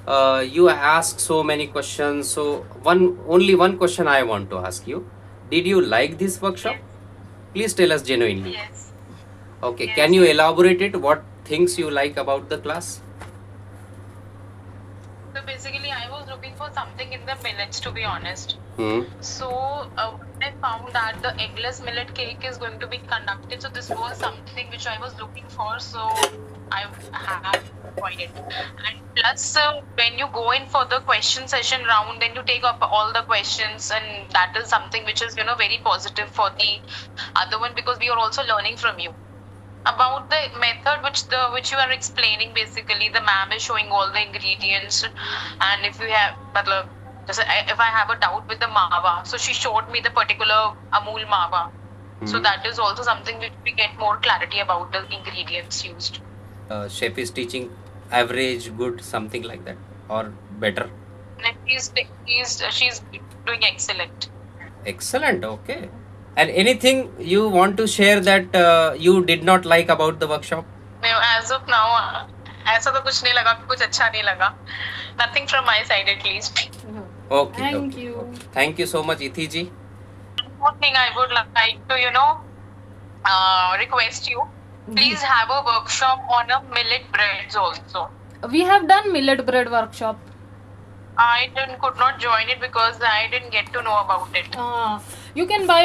You ask so many questions. So only one question I want to ask you. Did you like this workshop? Yes. Please tell us genuinely. Yes. Okay. Can Yes. you elaborate it? What things you like about the class? So basically, I was looking for something in the millets, to be honest. Hmm. So I found that the eggless millet cake is going to be conducted. So this was something which I was looking for. So I have tried it. And plus, when you go in for the question session round, then you take up all the questions, and that is something which is very positive for the other one, because we are also learning from you. About the method which you are explaining, basically the ma'am is showing all the ingredients, and if you have if I have a doubt with the mawa, so she showed me the particular Amul mawa. So that is also something which we get more clarity about the ingredients used. Chef is teaching average, good, something like that, or better? And she's doing excellent. Excellent. Okay. And anything you want to share that you did not like about the workshop? As of now, ऐसा तो कुछ नहीं लगा, कुछ अच्छा नहीं लगा. Nothing from my side, at least. Okay. Thank okay, you. okay. Thank you so much, Ithi ji. One thing I would like to, request you, please have a workshop on a millet breads also. We have done millet bread workshop. I could not join it because I didn't get to know about it. You can buy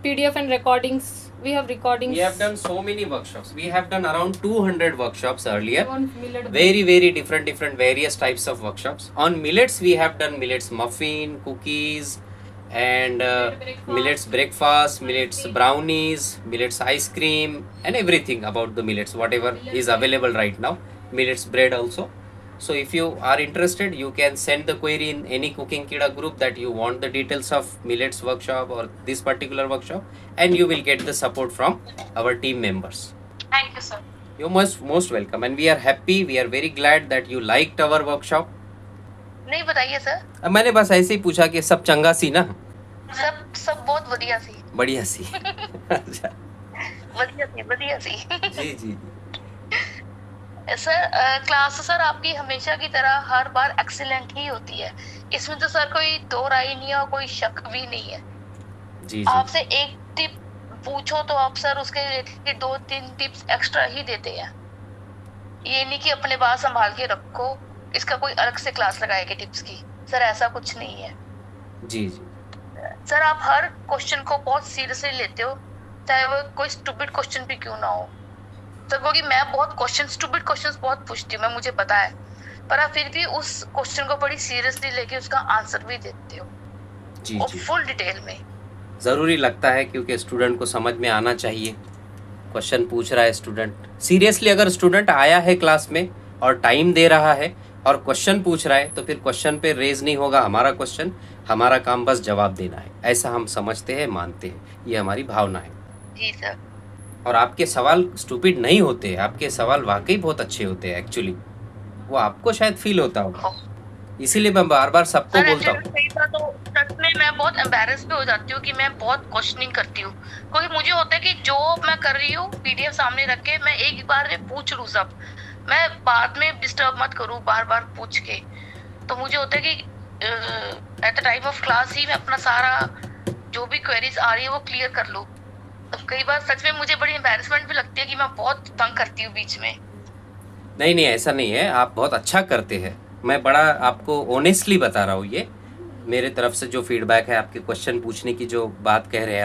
PDF and recordings. We have recordings. We have done so many workshops. We have done around 200 workshops earlier. on millet bread. Very different various types of workshops. On millets, we have done millets muffin, cookies, and millets breakfast, millets brownies, millets ice cream, and everything about the millets, whatever is available right now. Millets bread also. So if you are interested, you can send the query in any Cooking Kida group that you want the details of millets workshop or this particular workshop, and you will get the support from our team members. Thank you, sir. You're most welcome, and we are happy. We are very glad that you liked our workshop. नहीं बताइए sir. मैंने बस ऐसे ही पूछा कि सब चंगा सी ना. सब बहुत बढ़िया सी. बढ़िया सी. अच्छा. बढ़िया सी. जी जी. सर क्लास सर आपकी हमेशा की तरह हर बार एक्सीलेंट ही होती है. इसमें तो सर कोई दो राय नहीं है और कोई शक भी नहीं है. जी जी. आपसे एक टिप पूछो तो आप सर उसके रिलेटेड 2-3 टिप्स एक्स्ट्रा ही देते हैं. ये नहीं कि अपने पास संभाल के रखो, इसका कोई अलग से क्लास लगाएगी टिप्स की. सर ऐसा कुछ नहीं है. जी जी. सर आप हर क्वेश्चन को बहुत सीरियसली लेते हो, चाहे वो कोई स्टूपिड क्वेश्चन भी क्यों ना हो. सर क्योंकि मैं बहुत स्टूपिड क्वेश्चंस बहुत पूछती हूँ, मैं मुझे पता है, पर आप फिर भी उस क्वेश्चन को बड़ी सीरियसली लेके उसका आंसर भी देते हो. जी और जी. फुल डिटेल में. ज़रूरी लगता है क्योंकि स्टूडेंट को समझ में आना चाहिए. क्वेश्चन पूछ रहा है स्टूडेंट, सीरियसली अगर स्टूडेंट आया है क्लास में और टाइम दे रहा है और क्वेश्चन पूछ रहा है, तो फिर क्वेश्चन पे रेज नहीं होगा हमारा क्वेश्चन. हमारा काम बस जवाब देना है, ऐसा हम समझते हैं, मानते हैं, ये हमारी भावना है. जी सर. और आपके सवाल स्टूपिड नहीं होते, आपके सवाल वाकई बहुत अच्छे होते हैं एक्चुअली. वो आपको शायद फील होता होगा, इसीलिए मैं बार बार सबको बोलता हूँ. तो सच में मैं बहुत एम्बैरेस भी हो जाती हूँ कि मैं बहुत क्वेश्चनिंग करती हूँ, क्योंकि मुझे होता है कि जो मैं कर रही हूँ पीडीएफ सामने रख के मैं एक बार में पूछ लूँ सब, मैं बाद में डिस्टर्ब मत करूँ बार बार पूछ के. तो मुझे होता है कि at the time of class ही मैं अपना सारा जो भी क्वेरीज आ रही है वो क्लियर कर लूँ. तो कई बार सच में मुझे बड़ी एम्बैरेसमेंट भी लगती है कि मैं बहुत तंग करती हूँ बीच में. नहीं ऐसा नहीं है, आप बहुत अच्छा करते हैं. मैं बड़ा आपको ऑनेस्टली बता रहा हूँ, ये मेरे तरफ से जो फीडबैक है, आपके क्वेश्चन पूछने की जो बात कह रहे हैं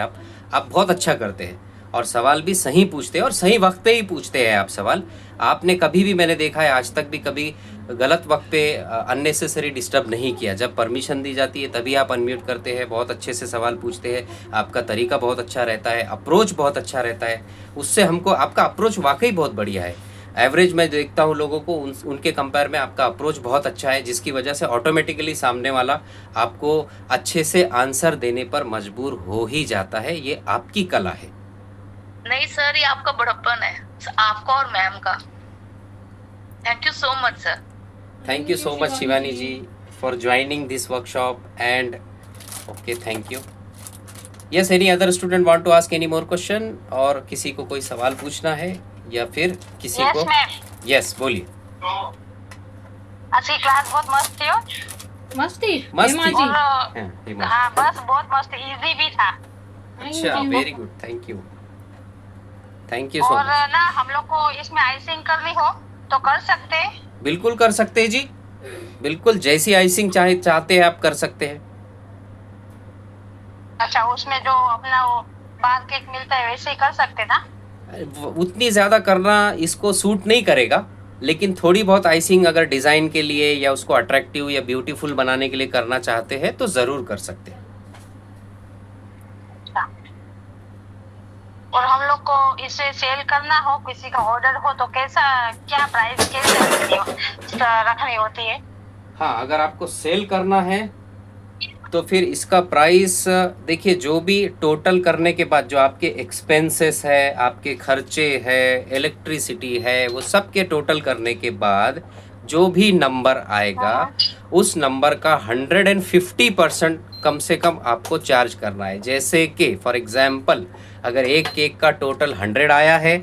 आप बहुत अच्छा करते हैं और सवाल भी सही पूछते हैं और सही वक्त पे ही पूछते हैं आप सवाल. आपने कभी भी, मैंने देखा है आज तक भी, कभी गलत वक्त पे अननेसेसरी डिस्टर्ब नहीं किया. जब परमिशन दी जाती है तभी आप अनम्यूट करते हैं, बहुत अच्छे से सवाल पूछते हैं. आपका तरीका बहुत अच्छा रहता है, अप्रोच बहुत अच्छा रहता है. उससे हमको आपका अप्रोच वाकई बहुत बढ़िया है. एवरेज मैं देखता हूँ लोगों को, उनके कंपेयर में आपका अप्रोच बहुत अच्छा है, जिसकी वजह से ऑटोमेटिकली सामने वाला आपको अच्छे से आंसर देने पर मजबूर हो ही जाता है. ये आपकी कला है. नहीं सर, ये आपका बड़प्पन है, आपका और मैम का. Thank you so much sir. Thank you so much Shivani ji for joining this workshop and okay, thank you. Yes, any other student want to ask any more question, और किसी को कोई सवाल पूछना है या फिर किसी को? यस, बोलिए. आज की क्लास बहुत मस्त थी हो। मस्त थी मस्त हेमा थी। जी। और हाँ, हेमा। हाँ बस बहुत मस्त, इजी भी था। अच्छा, Thank you. Very good, thank you, thank you सो और मच। ना हम लोग को इसमें आइसिंग करनी हो तो कर सकते हैं। बिल्कुल कर सकते हैं जी, बिल्कुल जैसी आइसिंग चाहते हैं आप कर सकते हैं। अच्छा, उसमें जो अपना वो बार केक मिलता है वैसे ही कर सकते ना। उतनी ज़्यादा करना इसको सूट नहीं करेगा, लेकिन थोड़ी बहुत आइसिंग अगर डिज़ाइन के लिए या उसको अट्रैक्टिव या ब्यूटीफुल बनाने के लिए करना चाहते हैं तो ज़रूर कर सकते हैं। अच्छा। और हम लोग को इसे सेल करना हो, किसी का ऑर्डर हो तो कैसा, क्या प्राइस कैसे रखनी होती है। हाँ, अगर आपको सेल करना है तो फिर इसका प्राइस देखिए, जो भी टोटल करने के बाद जो आपके एक्सपेंसेस है, आपके खर्चे है, इलेक्ट्रिसिटी है, वो सब के टोटल करने के बाद जो भी नंबर आएगा उस नंबर का 150% कम से कम आपको चार्ज करना है। जैसे कि फॉर एग्जांपल अगर एक केक का टोटल 100 आया है,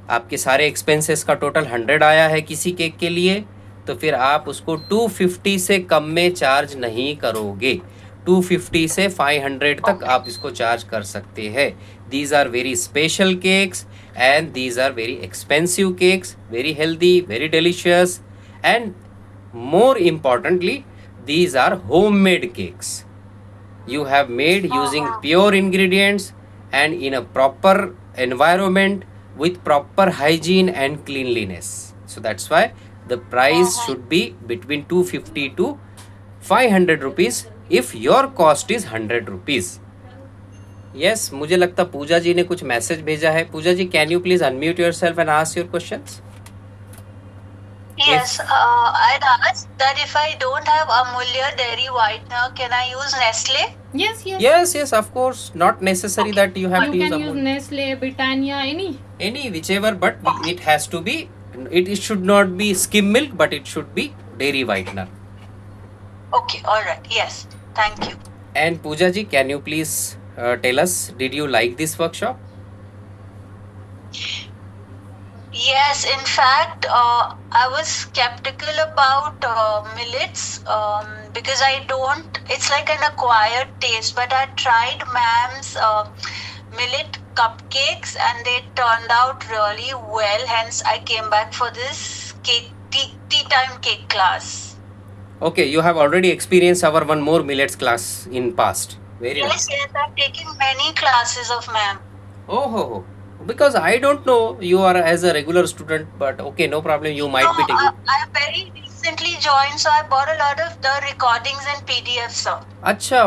आपके सारे एक्सपेंसेस का टोटल 100 आया है किसी केक के लिए, तो फिर आप उसको 250 से कम में चार्ज नहीं करोगे। 250 से 500 तक आप इसको चार्ज कर सकते हैं। These are very special cakes and these are very expensive cakes, very healthy, very delicious, and more importantly these are homemade cakes you have made using pure ingredients and in a proper environment with proper hygiene and cleanliness. So that's why the price should be between 250 to 500 rupees if your cost is 100 rupees. Yes, मुझे लगता पूजा जी ने कुछ message भेजा है। Pooja ji, can you please unmute yourself and ask your questions? Yes, I'd asked that if I don't have Amulya dairy whitener, can I use Nestle? Yes, yes. Yes, yes, of course. Not necessary that you have You to use can use Amul. Nestle, Britannia, Any, whichever, but it has to be, it should not be skim milk, but it should be dairy whitener. Okay, all right. Yes, thank you. And Pooja ji, can you please tell us, did you like this workshop? Yes, in fact, I was skeptical about millets because I don't, it's like an acquired taste, but I tried ma'am's millet cupcakes and they turned out really well. Hence, I came back for this tea time cake class. Okay, you have already experienced our one more millets class in past. Very nice. Yes, I've taken many classes of ma'am. Oh. Because I don't know you are as a regular student, but okay, no problem. You might be taking. I very recently joined, so I bought a lot of the recordings and PDFs, sir. Acha,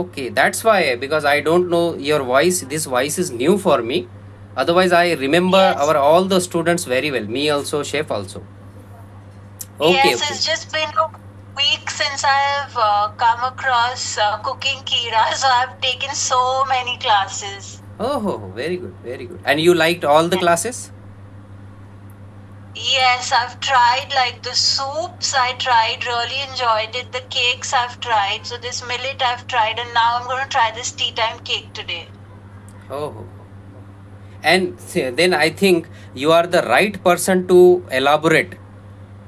okay. That's why, because I don't know your voice. This voice is new for me. Otherwise, I remember Yes. our all the students very well. Me also, chef also. Okay, Yes, it's just been a week since I have come across cooking Kira, so I've taken so many classes. Oh, very good. And you liked all the classes? Yes, I've tried like the soups, I tried, really enjoyed it. The cakes I've tried. So this millet I've tried, and now I'm going to try this tea time cake today. Oh. And then I think you are the right person to elaborate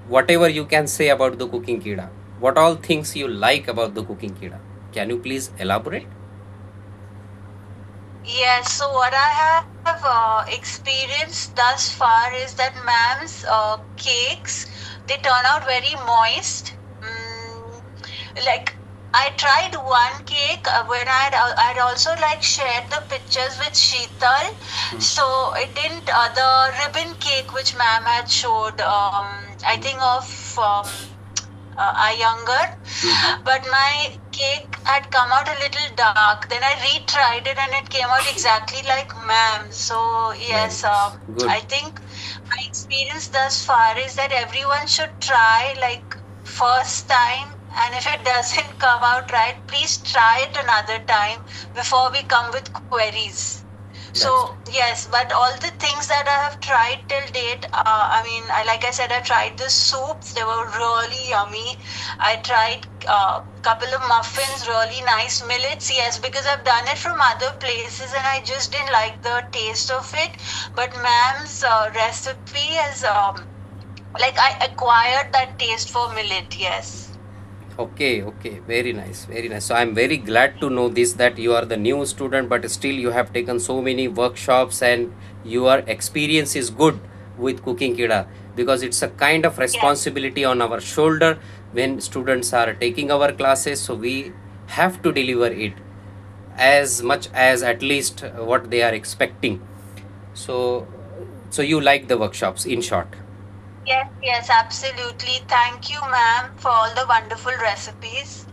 whatever you can say about the cooking Kida. What all things you like about the cooking Kida? Can you please elaborate? Yes, so what I have experienced thus far is that ma'am's cakes, they turn out very moist. Like I tried one cake when I'd also like shared the pictures with Sheetal. So it didn't the ribbon cake which ma'am had showed. I think of Iyengar, but my cake had come out a little dark. Then I retried it and it came out exactly like ma'am. So yes, Good. I think my experience thus far is that everyone should try like first time, and if it doesn't come out right, please try it another time before we come with queries. So yes, but all the things that I have tried till date, like I said, I tried the soups. They were really yummy. I tried couple of muffins, really nice. Millets, yes, because I've done it from other places and I just didn't like the taste of it. But ma'am's recipe has like I acquired that taste for millet. Yes. Okay, okay, very nice, very nice. So I'm very glad to know this, that you are the new student, but still you have taken so many workshops and your experience is good with Cooking Kida, because it's a kind of responsibility on our shoulder when students are taking our classes. So we have to deliver it as much as at least what they are expecting. So, so you like the workshops, in short. Yes, yes, absolutely. Thank you, ma'am, for all the wonderful recipes.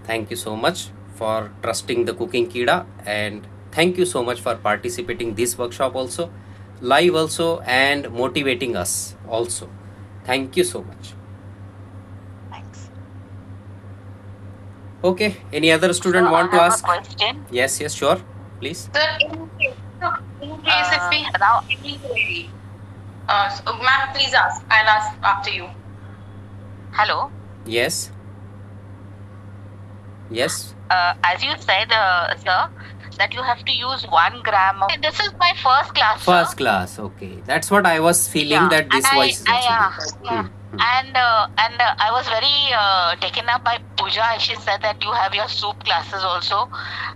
Thank you so much for trusting the Cooking Kida, and thank you so much for participating this workshop also, live also, and motivating us also. Thank you so much. Thanks. Okay, any other student So want to I have ask? a question. Yes, yes, sure, please. Sir, in case if we have Now, any query, so, ma'am, please ask. I'll ask after you. hello. Yes. Yes. As you said, sir, that you have to use 1 gram of. This is my first class. First sir. class. Okay, that's what I was feeling, Yeah, that this and voice is also yeah. good. And I was very taken up by Pooja. She said that you have your soup classes also,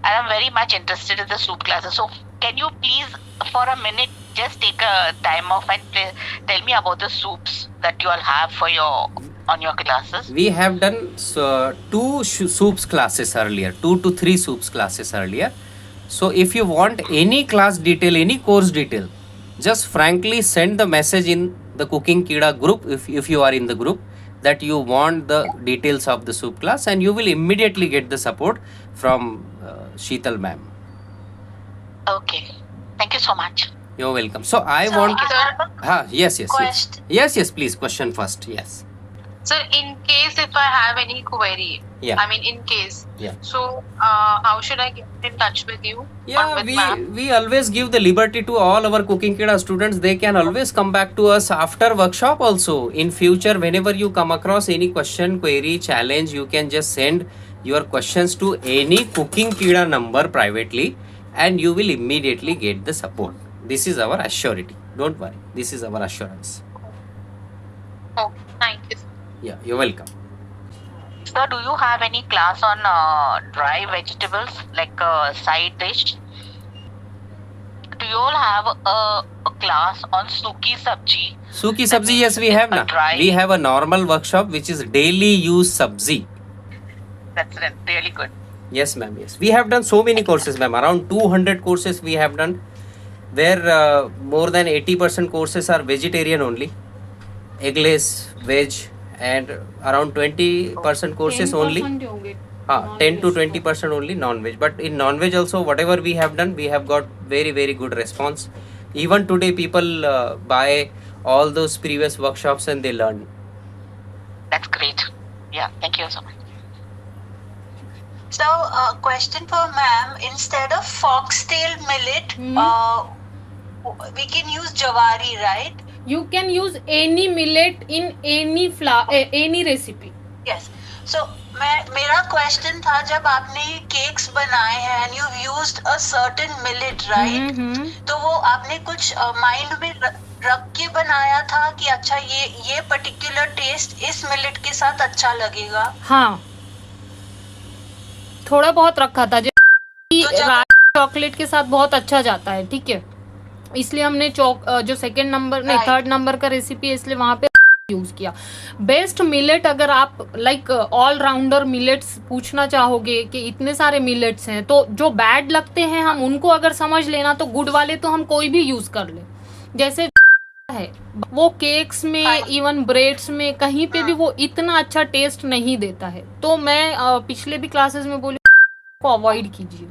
and I'm very much interested in the soup classes. So can you please, for a minute, just take a time off and tell me about the soups that you all have for on your classes? We have done two soups classes earlier, 2 to 3 soups classes earlier. So if you want any class detail, any course detail, just frankly send the message in the Cooking Kida group, if you are in the group, that you want the details of the soup class, and you will immediately get the support from Sheetal ma'am. Okay. Thank you so much. You're welcome. So I So want. I have a Yes, yes, yes. question. Yes, please. Question first. Yes. So, in case if I have any query, Yeah. I mean, in case. Yeah. So, how should I get in touch with you? Or Yeah, with ma'am? we always give the liberty to all our Cooking Kida students. They can always come back to us after workshop also. In future, whenever you come across any question, query, challenge, you can just send your questions to any Cooking Kida number privately, and you will immediately get the support. This is our assurity. Don't worry. This is our assurance. Oh, thank you. Yeah, you're welcome. Sir, do you have any class on dry vegetables, like a side dish? Do you all have a class on suki sabji? Suki sabzi, yes, we have now. Dry. We have a normal workshop which is daily use sabzi. That's really good. Yes, ma'am. Yes, we have done so many courses, ma'am. Around 200 courses we have done, where more than 80% courses are vegetarian only, eggless, veg, and around 20% courses only. 10 to 20% only non-veg. But in non-veg also, whatever we have done, we have got very, very good response. Even today, people buy all those previous workshops and they learn. That's great. Yeah, thank you so much. So, question for ma'am. Instead of foxtail millet, we can use jawari, right? You can use any millet in any any recipe. Yes. So, मेरा question था, जब आपने ये cakes बनाए हैं and you've used a certain millet, right? तो वो आपने कुछ mind में रख के बनाया था कि अच्छा ये particular taste इस millet के साथ अच्छा लगेगा. हाँ, थोड़ा बहुत रखा था, जब चॉकलेट के साथ बहुत अच्छा जाता है, ठीक है, इसलिए हमने जो सेकंड नंबर नहीं थर्ड नंबर का रेसिपी है, इसलिए वहां पे यूज किया. बेस्ट मिलेट, अगर आप लाइक ऑल राउंडर मिलेट्स पूछना चाहोगे कि इतने सारे मिलेट्स हैं, तो जो बैड लगते हैं हम उनको अगर समझ लेना, तो गुड वाले तो हम कोई भी यूज कर ले. जैसे है वो केक्स में, इवन ब्रेड्स में, कहीं पे भी वो इतना अच्छा टेस्ट नहीं देता है. तो मैं पिछले भी क्लासेस में बोली को अवॉइड कीजिए.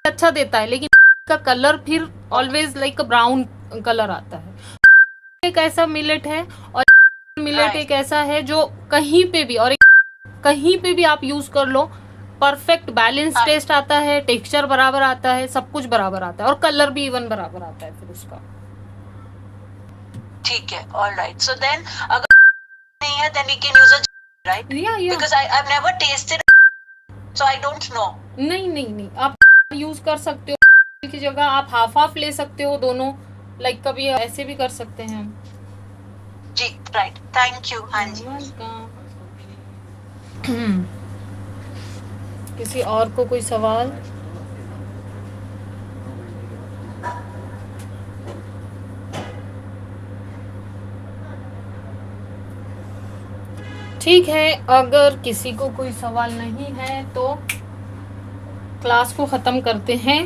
अच्छा देता है लेकिन का कलर फिर ऑलवेज लाइक ब्राउन कलर आता है. एक ऐसा मिलेट है, और मिलेट एक ऐसा है जो कहीं पे भी और कहीं पे भी आप यूज कर लो, परफेक्ट बैलेंस टेस्ट आता है, टेक्सचर बराबर आता है, सब कुछ बराबर आता है, और कलर भी इवन बराबर आता है फिर उसका. ठीक है, all right. So then अगर नहीं है, then we can use a right? Yeah. Because I've never tasted, so I don't know. नहीं, आप यूज कर सकते हो की जगह आप हाफ ले सकते हो दोनों, लाइक कभी ऐसे भी कर सकते हैं हम. जी राइट, थैंक यू। हाँ जी। किसी और को कोई सवाल? ठीक है, अगर किसी को कोई सवाल नहीं है तो क्लास को ख़त्म करते हैं।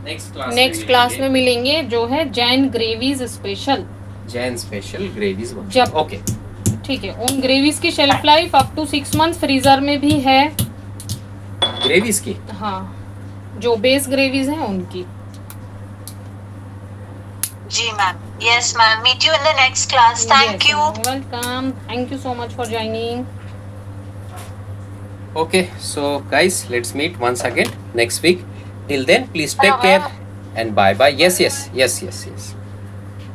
नेक्स्ट क्लास में मिलेंगे जो है Jain gravies special. Jain special gravies जब ओके ठीक है, उन ग्रेवीज की shelf life up to 6 months freezer में भी है। ग्रेवीज की हाँ, जो बेस ग्रेवीज हैं उनकी। जी ma'am, yes ma'am, meet you in the next class, thank you. Welcome, thank you so much for joining. okay, so guys, let's meet once again next week. Till then, please take care and bye bye. Yes.